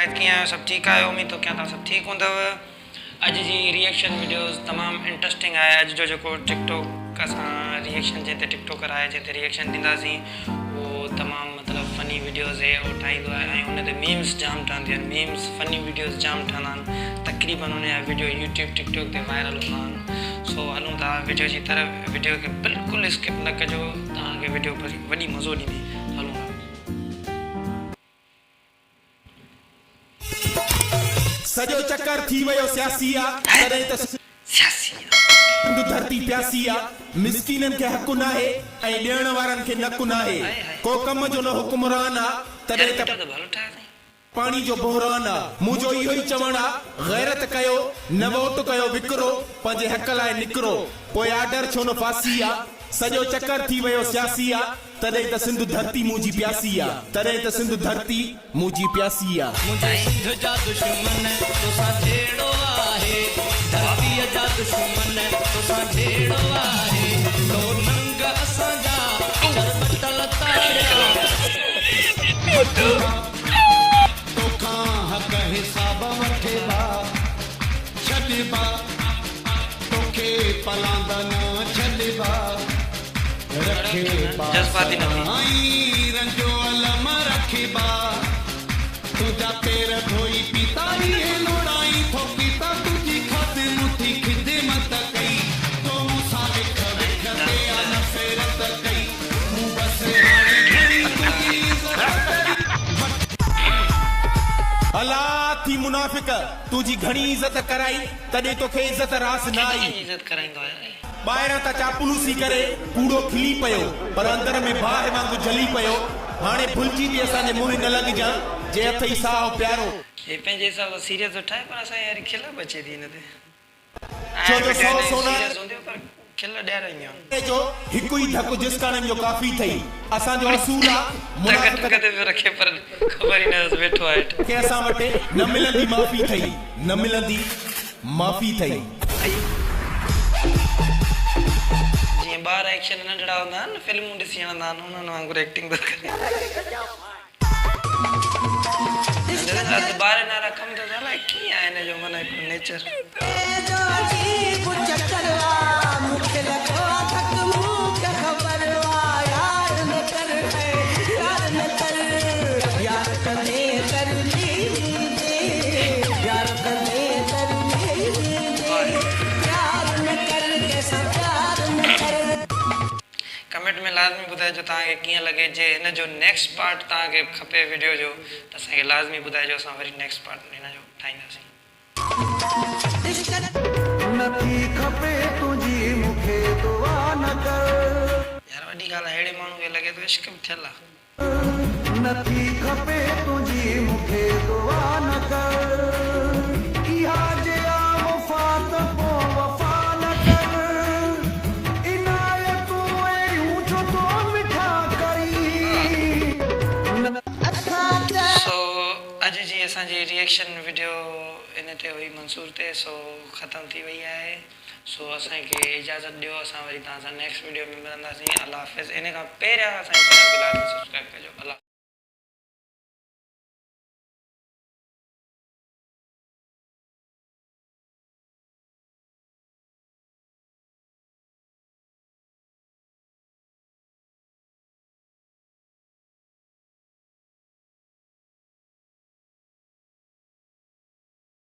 कीअं सब ठीक आहियो? उम्मीद तो क्या तव्हां सब ठीक हूंदव। अॼु जी रिएक्शन वीडियोस तमाम इंटरेस्टिंग आहे। अॼु जो जेको टिकटॉक असां रिएक्शन जंहिं ते टिकटॉकर आहे जंहिं ते रिएक्शन ॾींदासीं उहो तमामु मतिलबु फ़नी वीडियोस आहे उहो ठाहींदो आहे ऐं हुन ते मीम्स जाम ठहंदियूं आहिनि। मीम्स फ़नी वीडियोस जाम ठहंदा आहिनि। तक़रीबन हुन जा वीडियो यूट्यूब टिकटॉक ते वायरल हूंदा आहिनि। सो हलूं था वीडियो जी तरफ़। वीडियो खे बिल्कुलु स्किप न कजो, तव्हांखे वीडियो वॾी मज़ो ॾींदी। हलूं था। सजो चक्कर थी वयो सियासिया तॾहिं त सिंधु धरती प्यासिया मिसकीननि खे हक़ नाहे ऐं ॾियण वारनि खे नक नाहे। को कम जो न हुक्मरान आ तॾहिं त पानी जो बहरान आ। मुंहिंजो इहो ई चवण आ, गैरत कयो न वोट कयो विकिरो, पंहिंजे हक़ लाइ निकिरो, पोइ आर्डर छो न फासी आ। सजो चक्कर थी वयो सियासी आ तॾहिं त सिंधु धरती मुंहिंजी प्यासी आ। तॾहिं त सिंधु धरती मुंहिंजी प्यासी आ। मुंहिंजे सिंध जा दुश्मन तोसां जहिड़ो आहे, धरतीअ जा दुश्मन तोसां जहिड़ो आहे। तो नंग असांजा चरबटल तारिया तोखां हक़ हिसाब वठेबा छॾिबा, तोखे पलांदा न छॾिबा, जज्बाती नहीं रंजो अलम रखिबा, तुझा पैर धोई पिताई लोड़ाई थोकीता, तुझी खत मुठी खिदमत कई, तो मूंसां विख विख ते नफ़रत कई, मूं बस हाणे घणी तुंहिंजी इज़त अला थी मुनाफ़िक तुंहिंजी घणी इज़त कराई तॾहिं तोखे इज़त रास न आई। इज़त कराईंदो आहे। ॿाहिरां त चापलूसी करे कूड़ो खिली पियो पर अंदर में बाहि वांगुरु जली पियो। हाणे भुलिजी बि असांजे मुंहुं न लॻजां जे हथ ई साहु प्यारो। हे पंहिंजे हिसाब सां सीरियस थो ठाहे पर असां यार खिल बचे थी हिन ते। छो जो सौ सोना पर खिल ॾियाराईंदा जो हिकु ई धकु जिसकाननि जो काफ़ी थई। असांजो असूल आहे मुनाफ़िक ते रखे पर ख़बर ई न वेठो आहे के असां वटि न मिलंदी माफ़ी थई, न मिलंदी माफ़ी थई। जीअं ॿार एक्शन नंढड़ा हूंदा आहिनि फिल्मूं ॾिसी वणंदा आहिनि उन्हनि वांगुरु एक्टिंग थो करे। ॿार नारा कमु थो अलाए कीअं आहे हिन जो माना हिकिड़ो नेचर। कमेंट में लाज़मी ॿुधाइजो तव्हांखे कीअं लॻे। जे हिन जो नेक्स्ट पार्ट तव्हांखे खपे वीडियो जो त असांखे लाज़मी ॿुधाइजो, असां वरी नेक्स्ट पार्ट हिन जो ठाहींदासीं। नथी खपे तुंहिंजी मूंखे दुआ न कर, यार वॾी ॻाल्हि आहे अहिड़े माण्हू खे लॻे थो इश्क बि थियल आहे। नथी खपे तुंहिंजी मूंखे दुआ न कर, इहा जे वफ़ात पोइ वफ़ा न कर, इनायतूं अहिड़ियूं छो तो मिठा करी। सो अॼु जी असांजी रिएक्शन वीडियो इन ते हुई मंसूर ते, सो ख़तमु थी वई आहे। सो असांखे इजाज़त ॾियो, असां वरी तव्हां सां नेक्स्ट वीडियो में मिलंदासीं। अल्लाह हाफ़िज़। इन खां पहिरियां असांजे चैनल खे लाज़मी सब्सक्राइब कजो। अल्लाह।